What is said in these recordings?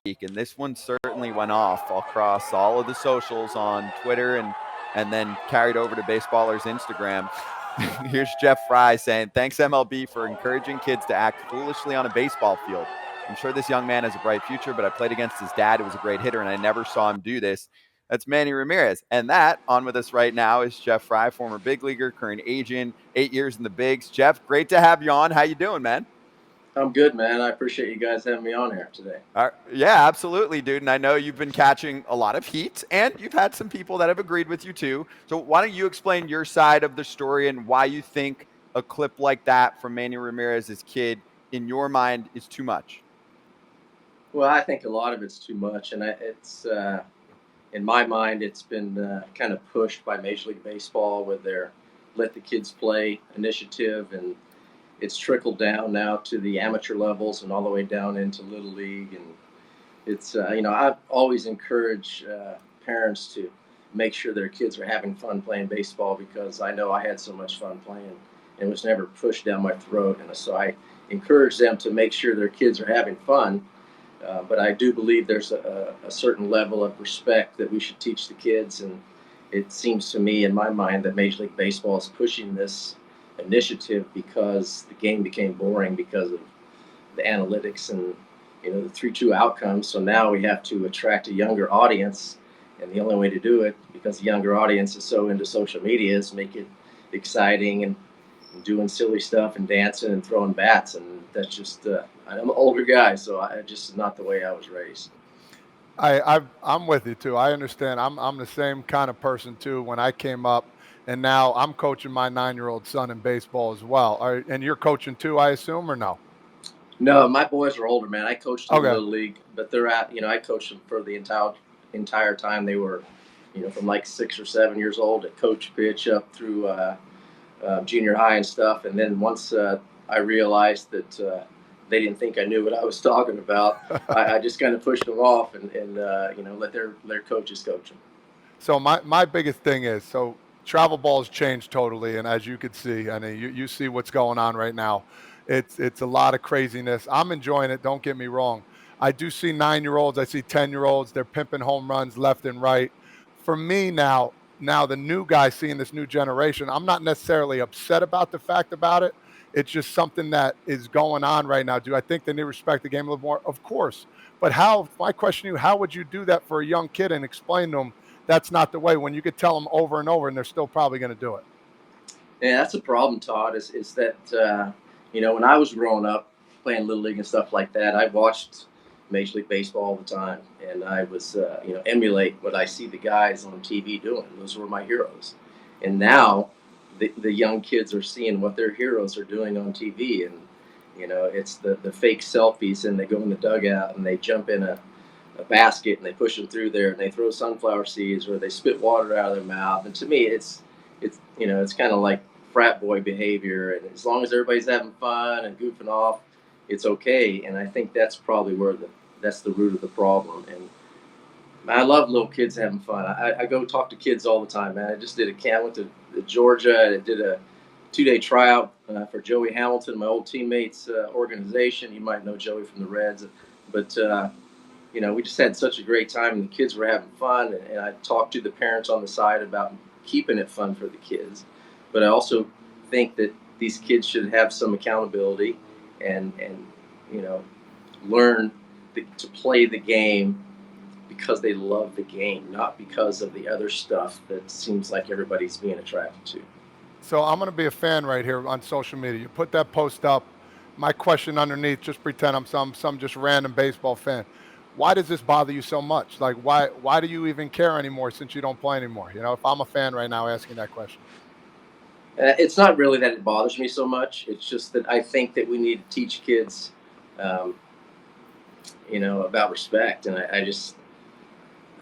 week, and this one certainly went off across all of the socials on Twitter and then carried over to Baseballers Instagram. Here's Jeff Frye saying, "Thanks MLB for encouraging kids to act foolishly on a baseball field. I'm sure this young man has a bright future, but I played against his dad, who was a great hitter, and I never saw him do this." That's Manny Ramirez. And that, on with us right now, is Jeff Frye, former big leaguer, current agent, 8 years in the bigs. Jeff, great to have you on. How you doing, man? I'm good, man. I appreciate you guys having me on here today. Yeah, absolutely, dude. And I know you've been catching a lot of heat, and you've had some people that have agreed with you too. So why don't you explain your side of the story and why you think a clip like that from Manny Ramirez's kid, in your mind, is too much? Well, I think a lot of it's too much, and it's in my mind, it's been kind of pushed by Major League Baseball with their "let the kids play" initiative, and it's trickled down now to the amateur levels and all the way down into Little League. And it's I've always encouraged parents to make sure their kids are having fun playing baseball because I know I had so much fun playing and was never pushed down my throat. And so I encourage them to make sure their kids are having fun. But I do believe there's a certain level of respect that we should teach the kids. And it seems to me, in my mind, that Major League Baseball is pushing this initiative because the game became boring because of the analytics and the 3-2 outcomes. So now we have to attract a younger audience, and the only way to do it, because the younger audience is so into social media, is make it exciting and doing silly stuff and dancing and throwing bats. And that's just I'm an older guy, so I just not the way I was raised. I'm with you too. I understand. I'm the same kind of person too. When I came up, and now I'm coaching my 9-year-old son in baseball as well. And you're coaching too, I assume, or no? No, my boys are older, man. I coached them in Okay. Little League, but they're at I coached them for the entire time they were, from like 6 or 7 years old at coach pitch up through junior high and stuff. And then once I realized that they didn't think I knew what I was talking about, I just kind of pushed them off and let their coaches coach them. So my biggest thing is, so travel ball's changed totally, and as you could see, I mean, you see what's going on right now. It's a lot of craziness. I'm enjoying it. Don't get me wrong. I do see 9-year-olds. I see 10-year-olds. They're pimping home runs left and right. For me now the new guy seeing this new generation, I'm not necessarily upset about the fact about it. It's just something that is going on right now. Do I think they need to respect the game a little more? Of course. But how? My question to you: how would you do that for a young kid and explain to them that's not the way when you could tell them over and over and they're still probably going to do it? Yeah, that's a problem, Todd. Is that when I was growing up playing little league and stuff like that, I watched Major League Baseball all the time, and I was emulate what I see the guys on TV doing. Those were my heroes, and now the young kids are seeing what their heroes are doing on TV, and it's the fake selfies, and they go in the dugout and they jump in a basket and they push them through there and they throw sunflower seeds or they spit water out of their mouth. And to me, it's kind of like frat boy behavior. And as long as everybody's having fun and goofing off, it's okay. And I think that's probably where that's the root of the problem. And I love little kids having fun. I go talk to kids all the time, man. I just did a camp, went to Georgia, and did a 2-day tryout for Joey Hamilton, my old teammates' organization. You might know Joey from the Reds, but we just had such a great time, and the kids were having fun. And I talked to the parents on the side about keeping it fun for the kids, but I also think that these kids should have some accountability and learn to play the game because they love the game, not because of the other stuff that seems like everybody's being attracted to. So I'm going to be a fan right here on social media. You put that post up. My question underneath, just pretend I'm some just random baseball fan. Why does this bother you so much? Like why do you even care anymore since you don't play anymore? If I'm a fan right now asking that question. It's not really that it bothers me so much. It's just that I think that we need to teach kids, um, about respect. And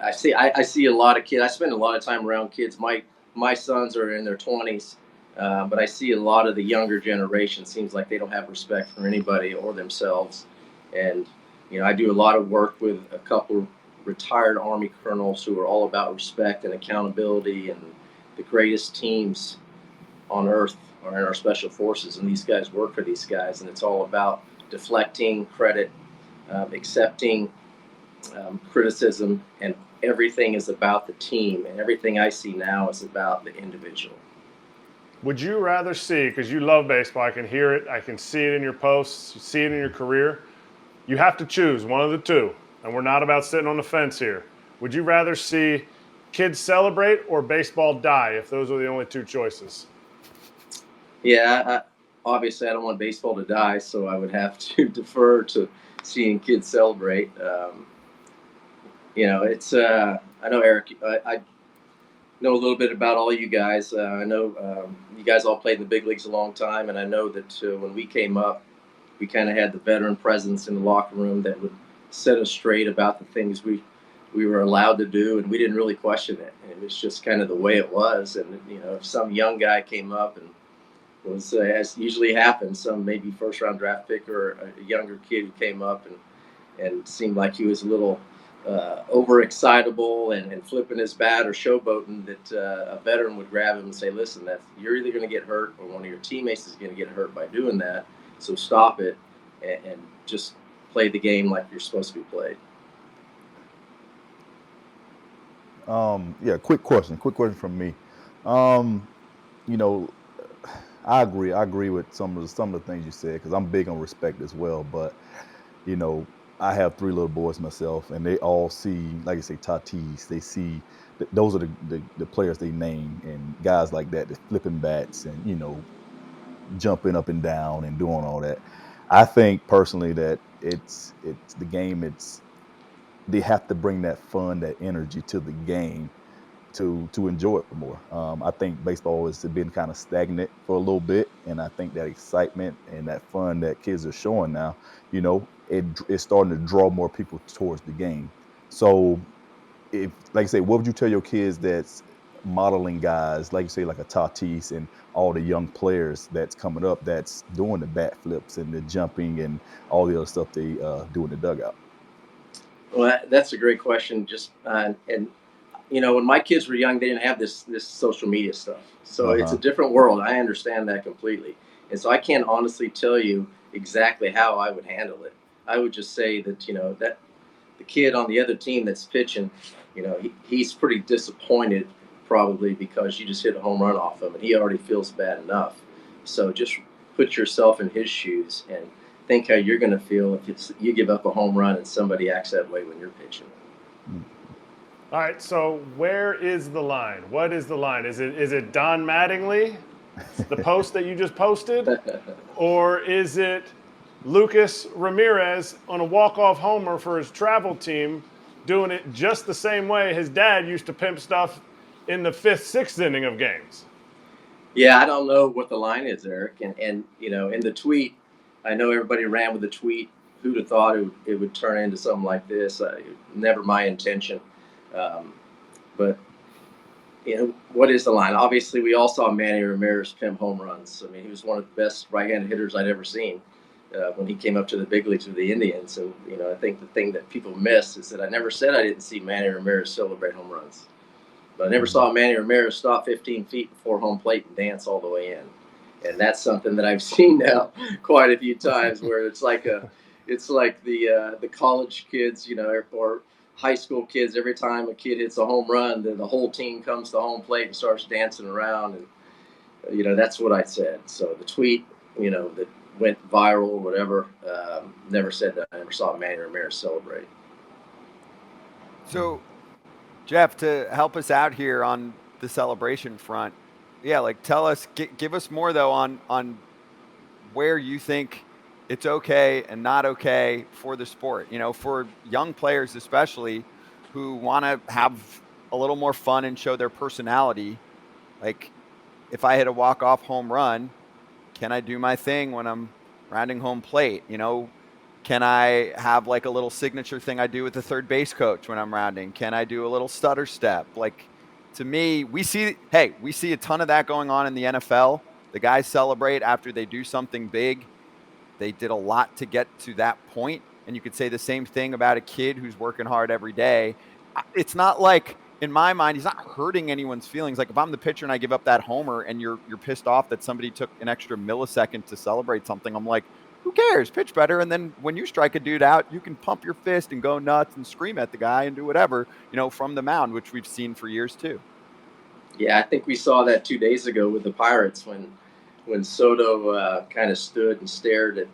I see a lot of kids. I spend a lot of time around kids. My sons are in their 20s, but I see a lot of the younger generation. Seems like they don't have respect for anybody or themselves. And I do a lot of work with a couple retired Army colonels who are all about respect and accountability. And the greatest teams on earth are in our special forces, and these guys work for these guys. And it's all about deflecting credit, accepting criticism, and everything is about the team, and everything I see now is about the individual. Would you rather see, because you love baseball, I can hear it, I can see it in your posts, you see it in your career. You have to choose one of the two, and we're not about sitting on the fence here. Would you rather see kids celebrate or baseball die if those are the only two choices? Yeah, obviously I don't want baseball to die, so I would have to defer to seeing kids celebrate. It's I know Eric. I know a little bit about all you guys. I know you guys all played in the big leagues a long time, and I know that when we came up, we kind of had the veteran presence in the locker room that would set us straight about the things we were allowed to do, and we didn't really question it. It was just kind of the way it was. And if some young guy came up and was, as usually happens, some maybe first round draft pick or a younger kid who came up and seemed like he was a little overexcitable and flipping his bat or showboating, that a veteran would grab him and say, "Listen, you're either going to get hurt or one of your teammates is going to get hurt by doing that. So stop it and just play the game like you're supposed to be played." Yeah, quick question from me. You know, I agree with some of the things you said, because I'm big on respect as well. But I have 3 little boys myself, and they all see, like I say, Tatis. They see those are the players they name, and guys like that, the flipping bats and jumping up and down and doing all that. I think personally that it's the game. They have to bring that fun, that energy to the game to enjoy it more. I think baseball has been kind of stagnant for a little bit, and I think that excitement and that fun that kids are showing now, it's starting to draw more people towards the game. So, if, like I say, what would you tell your kids that's modeling guys, like you say, like a Tatis and all the young players that's coming up, that's doing the bat flips and the jumping and all the other stuff they do in the dugout? Well, that's a great question. Just and when my kids were young, they didn't have this social media stuff, so it's a different world. I understand that completely, and so I can't honestly tell you exactly how I would handle it. I would just say that that the kid on the other team that's pitching, he's pretty disappointed probably because you just hit a home run off him, and he already feels bad enough. So just put yourself in his shoes and think how you're going to feel if you give up a home run and somebody acts that way when you're pitching. All right, so where is the line? What is the line? Is it Don Mattingly, the post that you just posted? Or is it Lucas Ramirez on a walk-off homer for his travel team doing it just the same way his dad used to pimp stuff in the 5th, 6th inning of games? Yeah, I don't know what the line is, Eric. And in the tweet, I know everybody ran with the tweet. Who'd have thought it would turn into something like this? Never my intention. But what is the line? Obviously, we all saw Manny Ramirez pimp home runs. I mean, he was one of the best right-handed hitters I'd ever seen when he came up to the big leagues with the Indians. And I think the thing that people miss is that I never said I didn't see Manny Ramirez celebrate home runs, but I never saw Manny Ramirez stop 15 feet before home plate and dance all the way in. And that's something that I've seen now quite a few times, where it's like the college kids, or high school kids. Every time a kid hits a home run, then the whole team comes to home plate and starts dancing around. And that's what I said. So the tweet, that went viral or whatever, never said that I never saw Manny Ramirez celebrate. So, Jeff, to help us out here on the celebration front, tell us, give us more though on where you think it's okay and not okay for the sport. For young players especially who want to have a little more fun and show their personality. Like, if I hit a walk-off home run, can I do my thing when I'm rounding home plate? Can I have like a little signature thing I do with the third base coach when I'm rounding? Can I do a little stutter step? Like, to me, we see a ton of that going on in the NFL. The guys celebrate after they do something big. They did a lot to get to that point. And you could say the same thing about a kid who's working hard every day. It's not like, in my mind, he's not hurting anyone's feelings. Like, if I'm the pitcher and I give up that homer and you're pissed off that somebody took an extra millisecond to celebrate something, I'm like, who cares? Pitch better. And then when you strike a dude out, you can pump your fist and go nuts and scream at the guy and do whatever, from the mound, which we've seen for years too. Yeah, I think we saw that 2 days ago with the Pirates when Soto kind of stood and stared at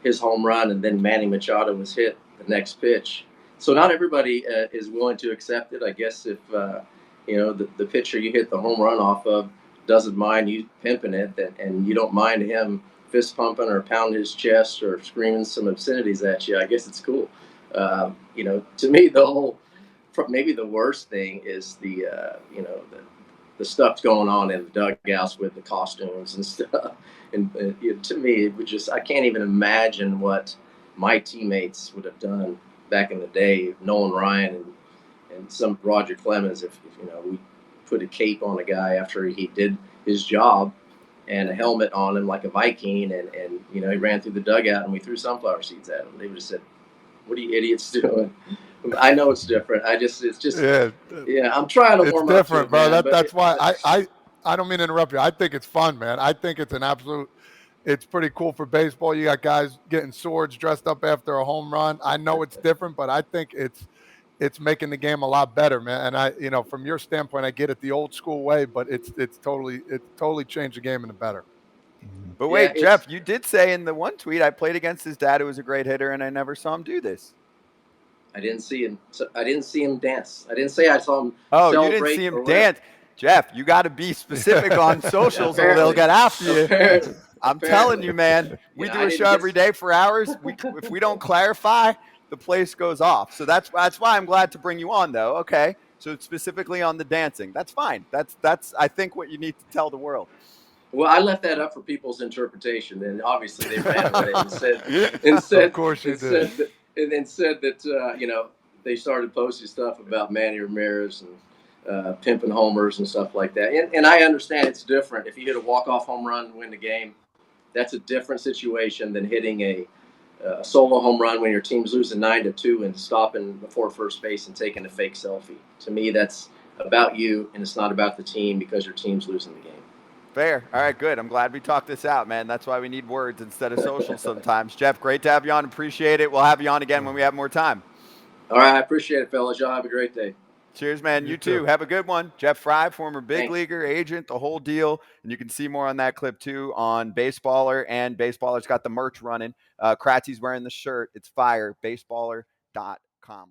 his home run, and then Manny Machado was hit the next pitch. So not everybody is willing to accept it. I guess if the pitcher you hit the home run off of doesn't mind you pimping it, and you don't mind him fist pumping or pounding his chest or screaming some obscenities at you, I guess it's cool. To me, maybe the worst thing is the stuff going on in the dugouts with the costumes and stuff. And to me, I can't even imagine what my teammates would have done back in the day, Nolan Ryan and some Roger Clemens, if we put a cape on a guy after he did his job and a helmet on him like a Viking, and he ran through the dugout and we threw sunflower seeds at him. They would have said, "What are you idiots doing?" I know it's different. It's just I'm trying to warm up. It's different, bro. Man, That's why I don't mean to interrupt you. I think it's fun, man. I think it's it's pretty cool for baseball. You got guys getting swords dressed up after a home run. I know it's different, but I think it's making the game a lot better, man. And from your standpoint, I get it the old school way, but it's totally changed the game in the better. But wait, Jeff, you did say in the one tweet, I played against his dad who was a great hitter, and I never saw him do this. I didn't see him. I didn't see him dance. I didn't say I saw him. Oh, you didn't see him dance, Jeff. You got to be specific on socials, or they'll get after you. I'm telling you, man. We do a show every day for hours. If we don't clarify, the place goes off. So that's why I'm glad to bring you on, though. Okay, so specifically on the dancing, that's fine. That's I think what you need to tell the world. Well, I left that up for people's interpretation, and obviously they ran with it and said, of course you did. And then said that they started posting stuff about Manny Ramirez and pimping homers and stuff like that. And I understand it's different. If you hit a walk-off home run and win the game, that's a different situation than hitting a solo home run when your team's losing 9-2 and stopping before first base and taking a fake selfie. To me, that's about you, and it's not about the team because your team's losing the game. Fair. All right, good. I'm glad we talked this out, man. That's why we need words instead of social sometimes. Jeff, great to have you on. Appreciate it. We'll have you on again when we have more time. All right. I appreciate it, fellas. Y'all have a great day. Cheers, man. You too. Have a good one. Jeff Frye, former big leaguer, agent, the whole deal. And you can see more on that clip too on Baseballer, and Baseballer's got the merch running. Kratzy's wearing the shirt. It's fire. Baseballer.com.